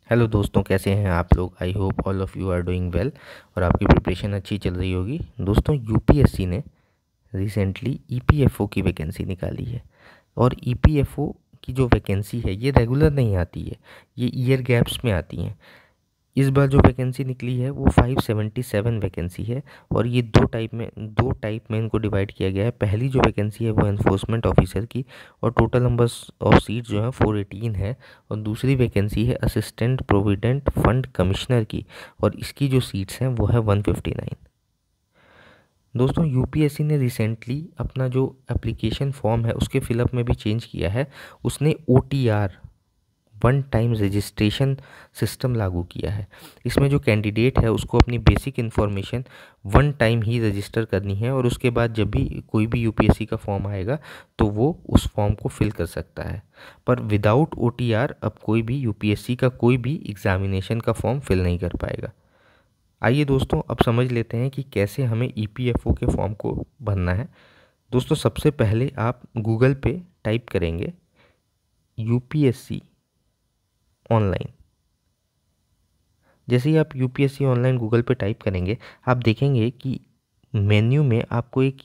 Hello दोस्तों, कैसे हैं आप लोग। I hope all of you are doing well और आपकी प्रिपरेशन अच्छी चल रही होगी। दोस्तों, यूपीएससी ने रिसेंटली ईपीएफओ की वैकेंसी निकाली है और ईपीएफओ की जो वैकेंसी है ये रेगुलर नहीं आती है, ये ईयर गैप्स में आती हैं। इस बार जो वैकेंसी निकली है वो 577 वैकेंसी है और ये दो टाइप में इनको डिवाइड किया गया है। पहली जो वैकेंसी है वो एनफोर्समेंट ऑफिसर की और टोटल नंबर्स ऑफ सीट जो है 418 है। और दूसरी वैकेंसी है असिस्टेंट प्रोविडेंट फंड कमिश्नर की और इसकी जो सीट्स हैं वो है 159। दोस्तों, यूपीएससी ने रिसेंटली अपना जो एप्लीकेशन फॉर्म है उसके फिलअप में भी चेंज किया है। उसने OTR, one time registration system लागू किया है। इसमें जो कैंडिडेट है उसको अपनी बेसिक इन्फॉर्मेशन वन टाइम ही रजिस्टर करनी है और उसके बाद जब भी कोई भी यूपीएससी का फॉर्म आएगा तो वो उस फॉर्म को फिल कर सकता है। पर विदाउट ओटीआर अब कोई भी यूपीएससी का कोई भी एग्जामिनेशन का फॉर्म फिल नहीं कर पाएगा। आइए दोस्तों, अब समझ लेते हैं कि कैसे हमें ईपीएफओ के फॉर्म को भरना है। दोस्तों, सबसे पहले आप गूगल पे टाइप करेंगे यूपीएससी ऑनलाइन। जैसे ही आप यूपीएससी ऑनलाइन गूगल पे टाइप करेंगे आप देखेंगे कि मेन्यू में आपको एक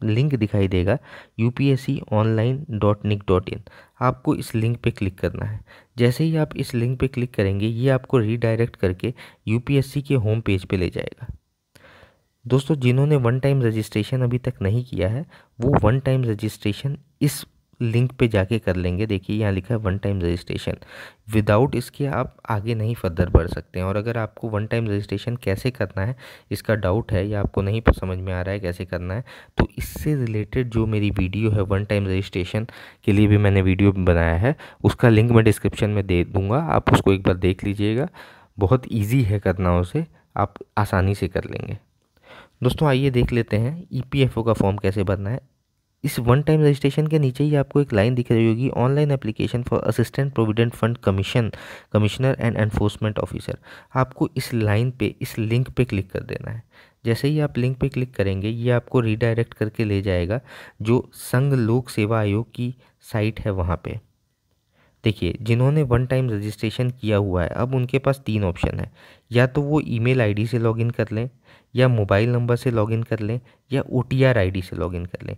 लिंक दिखाई देगा upsconline.nic.in। आपको इस लिंक पे क्लिक करना है। जैसे ही आप इस लिंक पे क्लिक करेंगे ये आपको रीडायरेक्ट करके यूपीएससी के होम पेज पे ले जाएगा। दोस्तों, जिन्होंने वन टाइम रजिस्ट्रेशन अभी तक नहीं किया है वो वन टाइम रजिस्ट्रेशन इस लिंक पे जाके कर लेंगे। देखिए यहाँ लिखा है वन टाइम रजिस्ट्रेशन। विदाउट इसके आप आगे नहीं फर्दर बढ़ सकते हैं। और अगर आपको वन टाइम रजिस्ट्रेशन कैसे करना है इसका डाउट है या आपको नहीं समझ में आ रहा है कैसे करना है, तो इससे रिलेटेड जो मेरी वीडियो है वन टाइम रजिस्ट्रेशन के लिए भी मैंने वीडियो बनाया है, उसका लिंक मैं डिस्क्रिप्शन में दे दूँगा, आप उसको एक बार देख लीजिएगा। बहुत ईजी है करना, उसे आप आसानी से कर लेंगे। दोस्तों, आइए देख लेते हैं ईपीएफओ का फॉर्म कैसे भरना है। इस वन टाइम रजिस्ट्रेशन के नीचे ही आपको एक लाइन दिख रही होगी, online application for assistant provident fund commissioner and enforcement officer. आपको इस लाइन पे, इस लिंक पे क्लिक कर देना है। जैसे ही आप लिंक पे क्लिक करेंगे ये आपको रीडायरेक्ट करके ले जाएगा जो संघ लोक सेवा आयोग की साइट है वहाँ पे। देखिए, जिन्होंने वन टाइम रजिस्ट्रेशन किया हुआ है अब उनके पास तीन ऑप्शन है। या तो वो ईमेल आईडी से लॉगिन कर लें, या मोबाइल नंबर से लॉगिन कर लें, या ओटीआर आईडी से लॉगिन कर लें।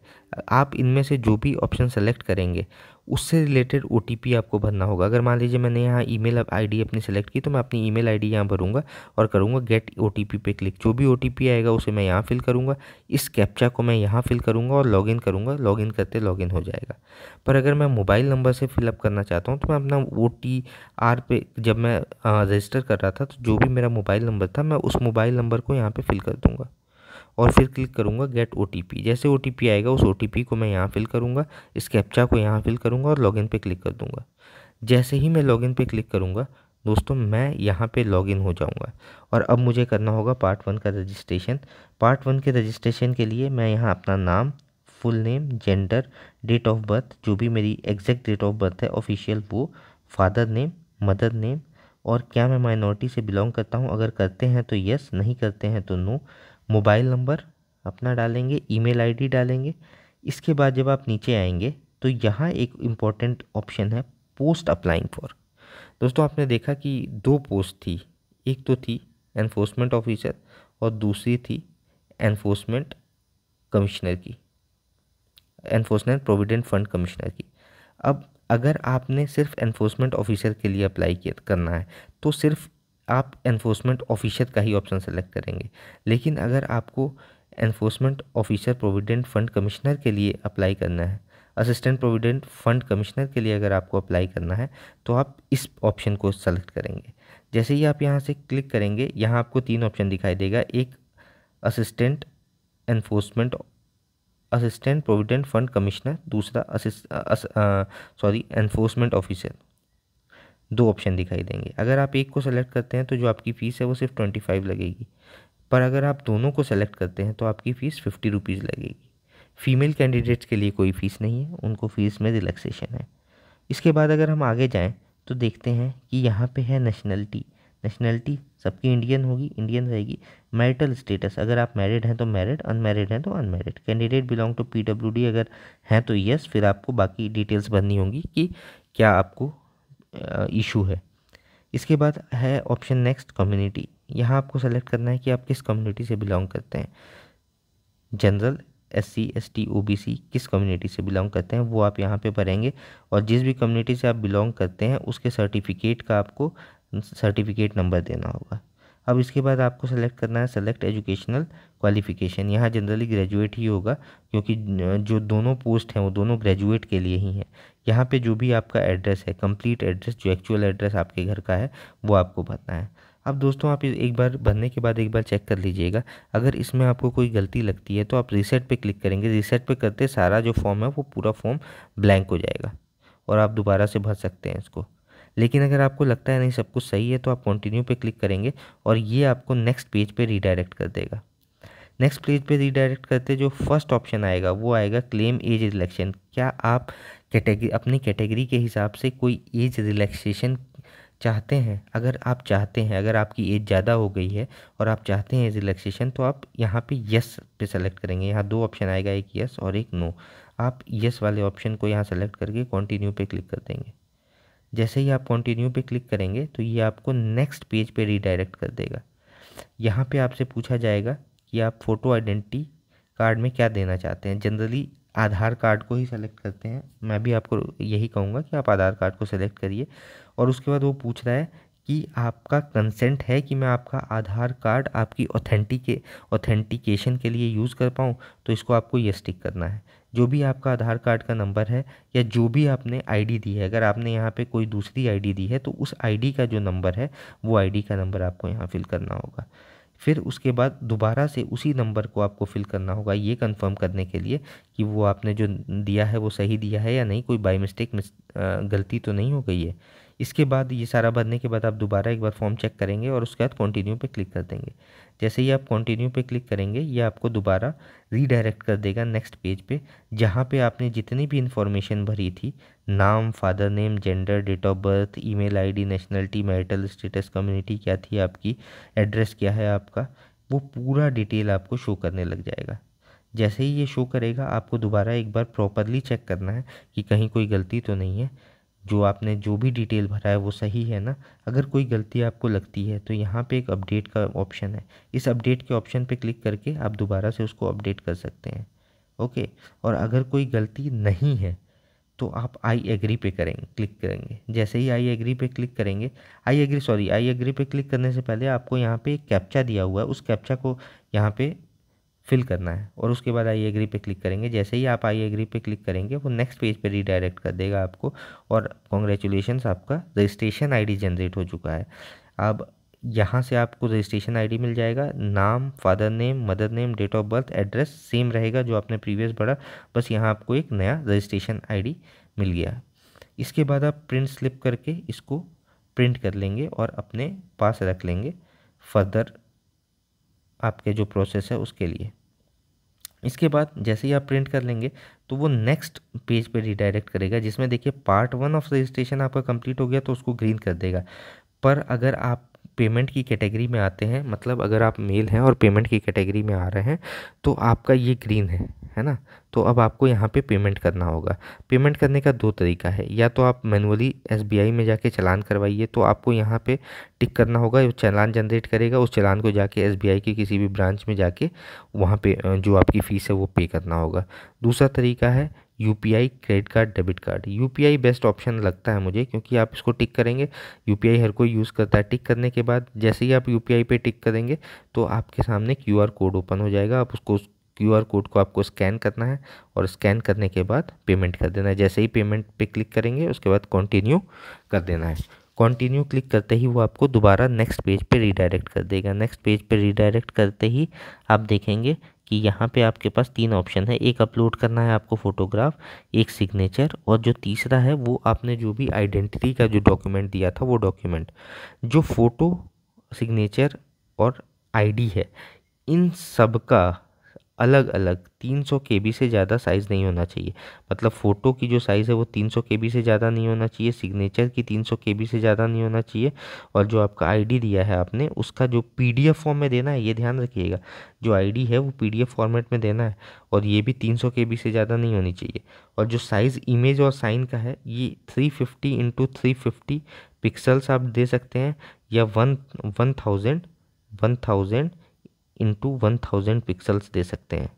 आप इनमें से जो भी ऑप्शन सेलेक्ट करेंगे उससे रिलेटेड ओटीपी आपको भरना होगा। अगर मान लीजिए मैंने यहाँ ईमेल आईडी अपनी सेलेक्ट की तो मैं अपनी ईमेल आईडी यहाँ भरूंगा और करूँगा गेट ओटीपी पे क्लिक। जो भी ओटीपी आएगा उसे मैं यहाँ फिल करूँगा, इस कैप्चा को मैं यहाँ फिल करूँगा और लॉगिन करूँगा। लॉगिन करते लॉगिन हो जाएगा। पर अगर मैं मोबाइल नंबर से फिलअप करना चाहता हूँ तो मैं अपना ओटीआर पे, जब मैं रजिस्टर कर रहा था तो जो भी मेरा मोबाइल नंबर था मैं उस मोबाइल नंबर को यहाँ पे फिल कर दूँगा और फिर क्लिक करूँगा गेट ओटीपी। जैसे ओटीपी आएगा उस ओटीपी को मैं यहाँ फिल करूँगा, इस कैप्चा को यहाँ फिल करूँगा और लॉगिन पे क्लिक कर दूँगा। जैसे ही मैं लॉगिन पे क्लिक करूँगा दोस्तों मैं यहाँ पे लॉगिन हो जाऊँगा और अब मुझे करना होगा पार्ट 1 का रजिस्ट्रेशन। पार्ट 1 के रजिस्ट्रेशन के लिए मैं यहाँ अपना नाम, full name, gender, date of birth, जो भी मेरी एग्जैक्ट डेट ऑफ बर्थ है ऑफिशियल वो, फादर नेम, मदर नेम, और क्या मैं माइनॉरिटी से बिलोंग करता हूँ, अगर करते हैं तो यस, नहीं करते हैं तो नो। मोबाइल नंबर अपना डालेंगे, ईमेल आईडी डालेंगे। इसके बाद जब आप नीचे आएंगे तो यहाँ एक इम्पॉर्टेंट ऑप्शन है पोस्ट अप्लाइंग फॉर। दोस्तों, आपने देखा कि दो पोस्ट थी, एक तो थी एनफोर्समेंट ऑफिसर और दूसरी थी एनफोर्समेंट कमिश्नर की, एनफोर्समेंट प्रोविडेंट फंड कमिश्नर की। अब अगर आपने सिर्फ एनफोर्समेंट ऑफिसर के लिए अप्लाई करना है तो सिर्फ आप एनफोर्समेंट ऑफिसर का ही ऑप्शन सेलेक्ट करेंगे। लेकिन अगर आपको enforcement officer provident fund commissioner के लिए अप्लाई करना है, असिस्टेंट प्रोविडेंट फंड कमिश्नर के लिए अगर आपको अप्लाई करना है तो आप इस ऑप्शन को सेलेक्ट करेंगे। जैसे ही आप यहाँ से क्लिक करेंगे यहाँ आपको तीन ऑप्शन दिखाई देगा, एक assistant enforcement assistant provident fund commissioner, दूसरा एनफोर्समेंट ऑफिसर। दो ऑप्शन दिखाई देंगे। अगर आप एक को सेलेक्ट करते हैं तो जो आपकी फ़ीस है वो सिर्फ 25 लगेगी, पर अगर आप दोनों को सेलेक्ट करते हैं तो आपकी फ़ीस 50 रुपीज़ लगेगी। फीमेल कैंडिडेट्स के लिए कोई फ़ीस नहीं है, उनको फ़ीस में रिलैक्सेशन है। इसके बाद अगर हम आगे जाएं तो देखते हैं कि यहाँ पे है नेशनलिटी। नेशनलिटी सबकी इंडियन होगी, इंडियन रहेगी। मैरिटल स्टेटस, अगर आप मैरिड हैं तो मैरिड, अनमैरिड हैं तो unmarried. Candidate belong to PWD, अगर हैं तो यस, फिर आपको बाकी डिटेल्स भरनी होंगी कि क्या आपको इशू है। इसके बाद है ऑप्शन नेक्स्ट कम्युनिटी। यहाँ आपको सेलेक्ट करना है कि आप किस कम्युनिटी से बिलोंग करते हैं, जनरल, SC ST OBC किस कम्युनिटी से बिलोंग करते हैं वो आप यहाँ पे भरेंगे। और जिस भी कम्युनिटी से आप बिलोंग करते हैं उसके सर्टिफिकेट का आपको सर्टिफिकेट नंबर देना होगा। अब इसके बाद आपको सेलेक्ट करना है सेलेक्ट एजुकेशनल क्वालिफिकेशन। यहाँ जनरली ग्रेजुएट ही होगा क्योंकि जो दोनों पोस्ट हैं वो दोनों ग्रेजुएट के लिए ही हैं। यहाँ पे जो भी आपका एड्रेस है, कंप्लीट एड्रेस, जो एक्चुअल एड्रेस आपके घर का है वो आपको भरना है। अब दोस्तों आप एक बार भरने के बाद एक बार चेक कर लीजिएगा, अगर इसमें आपको कोई गलती लगती है तो आप रीसेट पे क्लिक करेंगे। रीसेट पे करते सारा जो फॉर्म है वो पूरा फॉर्म ब्लैंक हो जाएगा और आप दोबारा से भर सकते हैं इसको। लेकिन अगर आपको लगता है नहीं सब कुछ सही है तो आप कंटिन्यू पे क्लिक करेंगे और ये आपको नेक्स्ट पेज पे रीडायरेक्ट कर देगा। नेक्स्ट पेज पे रीडायरेक्ट करते जो फर्स्ट ऑप्शन आएगा वो आएगा क्लेम एज रिलैक्सेशन। क्या आप कैटेगरी अपनी कैटेगरी के हिसाब से कोई एज रिलैक्सेशन चाहते हैं? अगर आप चाहते हैं, अगर आपकी एज ज़्यादा हो गई है और आप चाहते हैं एज रिलैक्सेशन तो आप यहाँ पे यस पे सेलेक्ट करेंगे। यहाँ दो ऑप्शन आएगा, एक यस और एक नो। आप यस वाले ऑप्शन को यहाँ सेलेक्ट करके कंटिन्यू पे क्लिक कर देंगे। जैसे ही आप कंटिन्यू पे क्लिक करेंगे तो ये आपको नेक्स्ट पेज पे रीडायरेक्ट कर देगा। यहाँ पे आपसे पूछा जाएगा कि आप फ़ोटो आइडेंटिटी कार्ड में क्या देना चाहते हैं। जनरली आधार कार्ड को ही सेलेक्ट करते हैं, मैं भी आपको यही कहूँगा कि आप आधार कार्ड को सेलेक्ट करिए। और उसके बाद वो पूछ रहा है कि आपका कंसेंट है कि मैं आपका आधार कार्ड आपकी ऑथेंटिकेशन के लिए यूज़ कर पाऊँ, तो इसको आपको यस टिक करना है। जो भी आपका आधार कार्ड का नंबर है या जो भी आपने आईडी दी है, अगर आपने यहाँ पे कोई दूसरी आईडी दी है तो उस आईडी का जो नंबर है वो आईडी का नंबर आपको यहाँ फिल करना होगा। फिर उसके बाद दोबारा से उसी नंबर को आपको फिल करना होगा, ये कंफर्म करने के लिए कि वो आपने जो दिया है वो सही दिया है या नहीं, कोई बाय मिस्टेक गलती तो नहीं हो गई है। इसके बाद ये सारा भरने के बाद आप दोबारा एक बार फॉर्म चेक करेंगे और उसके बाद कंटिन्यू पे क्लिक कर देंगे। जैसे ही आप कंटिन्यू पे क्लिक करेंगे ये आपको दोबारा रीडायरेक्ट कर देगा नेक्स्ट पेज पे, जहाँ पे आपने जितनी भी इंफॉर्मेशन भरी थी, नाम, father name, gender, date of birth, email ID, nationality, marital status, community क्या थी आपकी, एड्रेस क्या है आपका, वो पूरा डिटेल आपको शो करने लग जाएगा। जैसे ही ये शो करेगा आपको दोबारा एक बार प्रॉपरली चेक करना है कि कहीं कोई गलती तो नहीं है, जो आपने जो भी डिटेल भरा है वो सही है ना। अगर कोई गलती आपको लगती है तो यहाँ पे एक अपडेट का ऑप्शन है, इस अपडेट के ऑप्शन पे क्लिक करके आप दोबारा से उसको अपडेट कर सकते हैं। ओके, और अगर कोई गलती नहीं है तो आप आई एग्री पे क्लिक करेंगे। जैसे ही आई एग्री पे क्लिक करेंगे, आई एग्री पे क्लिक करने से पहले आपको यहाँ पे एक कैप्चा दिया हुआ है, उस कैप्चा को यहाँ पे फिल करना है और उसके बाद आई एग्री पे क्लिक करेंगे। जैसे ही आप आई एग्री पे क्लिक करेंगे वो नेक्स्ट पेज पे रीडायरेक्ट कर देगा आपको और कॉन्ग्रेचुलेशंस, आपका रजिस्ट्रेशन आईडी जनरेट हो चुका है। अब यहाँ से आपको रजिस्ट्रेशन आईडी मिल जाएगा, नाम, father name, mother name, date of birth, address same रहेगा जो आपने प्रीवियस भरा, बस यहाँ आपको एक नया रजिस्ट्रेशन आईडी मिल गया। इसके बाद आप प्रिंट स्लिप करके इसको प्रिंट कर लेंगे और अपने पास रख लेंगे फर्दर आपके जो प्रोसेस है उसके लिए। इसके बाद जैसे ही आप प्रिंट कर लेंगे तो वो नेक्स्ट पेज पे रीडायरेक्ट करेगा, जिसमें देखिए पार्ट 1 ऑफ रजिस्ट्रेशन आपका कंप्लीट हो गया तो उसको ग्रीन कर देगा। पर अगर आप पेमेंट की कैटेगरी में आते हैं, मतलब अगर आप मेल हैं और पेमेंट की कैटेगरी में आ रहे हैं तो आपका ये ग्रीन है ना। तो अब आपको यहाँ पे पेमेंट करना होगा। पेमेंट करने का दो तरीका है, या तो आप मैनुअली SBI में जाके चालान करवाइए, तो आपको यहाँ पे टिक करना होगा, चालान जनरेट करेगा, उस चालान को जाके SBI के किसी भी ब्रांच में जाके वहाँ पे जो आपकी फ़ीस है वो पे करना होगा। दूसरा तरीका है UPI credit card, debit card. UPI best option लगता है मुझे, क्योंकि आप इसको टिक करेंगे, UPI हर कोई यूज़ करता है। टिक करने के बाद जैसे ही आप UPI पे टिक करेंगे तो आपके सामने QR कोड ओपन हो जाएगा। आप उसको QR कोड को आपको स्कैन करना है और स्कैन करने के बाद पेमेंट कर देना है। जैसे ही पेमेंट पे क्लिक करेंगे उसके बाद कंटिन्यू कर देना है। कंटिन्यू क्लिक करते ही वो आपको दोबारा नेक्स्ट पेज पे रीडायरेक्ट कर देगा। नेक्स्ट पेज पे रीडायरेक्ट करते ही आप देखेंगे कि यहाँ पे आपके पास 3 ऑप्शन है, एक अपलोड करना है आपको फ़ोटोग्राफ, एक सिग्नेचर, और जो तीसरा है वो आपने जो भी आइडेंटिटी का जो डॉक्यूमेंट दिया था वो डॉक्यूमेंट। जो फ़ोटो, सिग्नेचर और ID है, इन सब का अलग अलग 300 KB से ज़्यादा साइज़ नहीं होना चाहिए। मतलब फ़ोटो की जो साइज़ है वो 300 KB से ज़्यादा नहीं होना चाहिए, सिग्नेचर की 300 KB से ज़्यादा नहीं होना चाहिए, और जो आपका आईडी दिया है आपने उसका जो PDF फॉर्म में देना है, ये ध्यान रखिएगा, जो आईडी है वो PDF फॉर्मेट में देना है, और ये भी 300 KB से ज़्यादा नहीं होनी चाहिए। और जो साइज़ इमेज और साइन का है ये 350 इंटू 350 पिक्सल्स आप दे सकते हैं, या 1000 इंटू 1000 पिक्सल्स दे सकते हैं।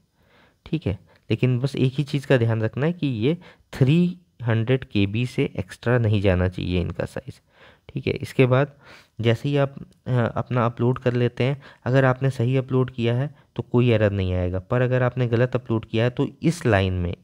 ठीक है, लेकिन बस एक ही चीज़ का ध्यान रखना है कि ये 300 KB से एक्स्ट्रा नहीं जाना चाहिए इनका साइज़। ठीक है, इसके बाद जैसे ही आप अपना अपलोड कर लेते हैं, अगर आपने सही अपलोड किया है तो कोई एरर नहीं आएगा, पर अगर आपने गलत अपलोड किया है तो इस लाइन में,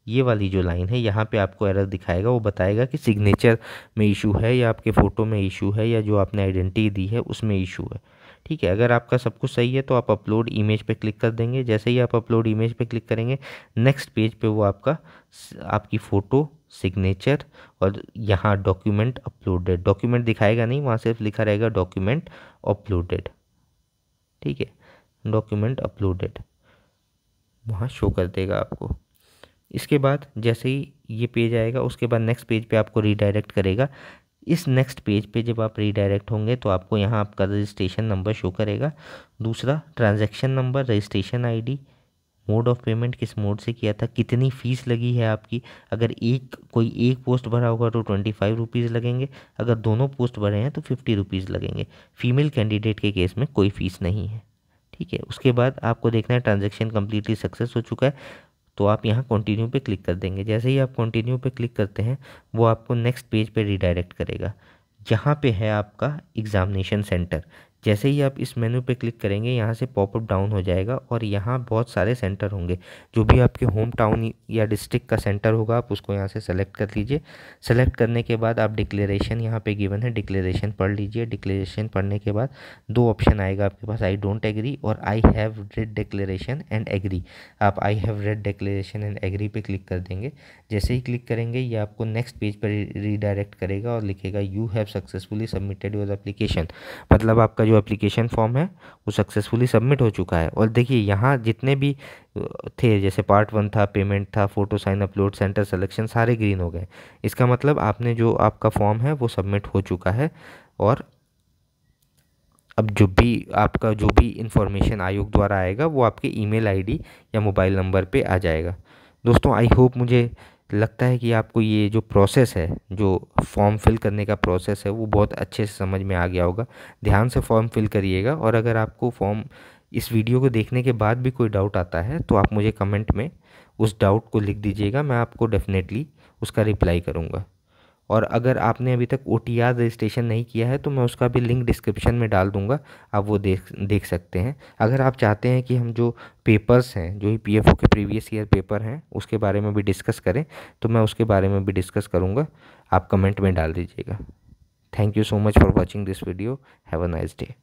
ये वाली जो लाइन है यहाँ पे आपको एरर दिखाएगा। वो बताएगा कि सिग्नेचर में इशू है, या आपके फ़ोटो में इशू है, या जो आपने आइडेंटिटी दी है उसमें इशू है। ठीक है, अगर आपका सब कुछ सही है तो आप अपलोड इमेज पे क्लिक कर देंगे। जैसे ही आप अपलोड इमेज पे क्लिक करेंगे, नेक्स्ट पेज पे वो आपकी फ़ोटो, सिग्नेचर और यहाँ डॉक्यूमेंट अपलोडेड, डॉक्यूमेंट दिखाएगा नहीं, वहाँ सिर्फ लिखा रहेगा डॉक्यूमेंट अपलोडेड। ठीक है, डॉक्यूमेंट अपलोडेड वहाँ शो कर देगा आपको। इसके बाद जैसे ही ये पेज आएगा, उसके बाद नेक्स्ट पेज पे आपको रीडायरेक्ट करेगा। इस नेक्स्ट पेज पे जब आप रीडायरेक्ट होंगे तो आपको यहाँ आपका रजिस्ट्रेशन नंबर शो करेगा, दूसरा transaction number, registration ID, mode of payment किस मोड से किया था, कितनी फ़ीस लगी है आपकी। अगर कोई एक पोस्ट भरा होगा तो 25 रुपीज़ लगेंगे, अगर दोनों पोस्ट भरे हैं तो 50 रुपीज़ लगेंगे। फीमेल कैंडिडेट के केस में कोई फ़ीस नहीं है। ठीक है, उसके बाद आपको देखना है ट्रांजैक्शन कम्प्लीटली सक्सेस हो चुका है, तो आप यहाँ कंटिन्यू पे क्लिक कर देंगे। जैसे ही आप कंटिन्यू पे क्लिक करते हैं वो आपको नेक्स्ट पेज पे रीडायरेक्ट करेगा, जहाँ पे है आपका एग्ज़ामिनेशन सेंटर। जैसे ही आप इस मेनू पे क्लिक करेंगे, यहाँ से पॉपअप डाउन हो जाएगा और यहाँ बहुत सारे सेंटर होंगे। जो भी आपके होम टाउन या डिस्ट्रिक्ट का सेंटर होगा आप उसको यहाँ से सेलेक्ट कर लीजिए। सेलेक्ट करने के बाद आप डिक्लेरेशन यहाँ पे गिवन है, डिक्लेरेशन पढ़ लीजिए। डिक्लेरेशन पढ़ने के बाद दो ऑप्शन आएगा आपके पास, आई डोंट एग्री और I have read declaration and agree. आप I have read declaration and agree पे क्लिक कर देंगे। जैसे ही क्लिक करेंगे ये आपको नेक्स्ट पेज पर रीडायरेक्ट करेगा और लिखेगा you have successfully submitted your application. मतलब आपका जो एप्लीकेशन फॉर्म है वो सक्सेसफुली सबमिट हो चुका है। और देखिए यहाँ जितने भी थे, जैसे पार्ट 1 था, पेमेंट था, photo sign upload, centre selection, सारे ग्रीन हो गए। इसका मतलब आपने जो आपका फॉर्म है वो सबमिट हो चुका है। और अब जो भी इंफॉर्मेशन आयोग द्वारा आएगा वो आपके ईमेल आईडी या मोबाइल नंबर पे आ जाएगा। दोस्तों आई होप, मुझे लगता है कि आपको ये जो प्रोसेस है, जो फॉर्म फिल करने का प्रोसेस है वो बहुत अच्छे से समझ में आ गया होगा। ध्यान से फॉर्म फिल करिएगा, और अगर आपको इस वीडियो को देखने के बाद भी कोई डाउट आता है तो आप मुझे कमेंट में उस डाउट को लिख दीजिएगा, मैं आपको डेफिनेटली उसका रिप्लाई करूँगा। और अगर आपने अभी तक OTR रजिस्ट्रेशन नहीं किया है तो मैं उसका भी लिंक डिस्क्रिप्शन में डाल दूंगा, आप वो देख सकते हैं। अगर आप चाहते हैं कि हम जो पेपर्स हैं, जो ही PFO के प्रीवियस ईयर पेपर हैं उसके बारे में भी डिस्कस करें, तो मैं उसके बारे में भी डिस्कस करूँगा, आप कमेंट में डाल दीजिएगा। Thank you so much for watching this video. Have a nice day.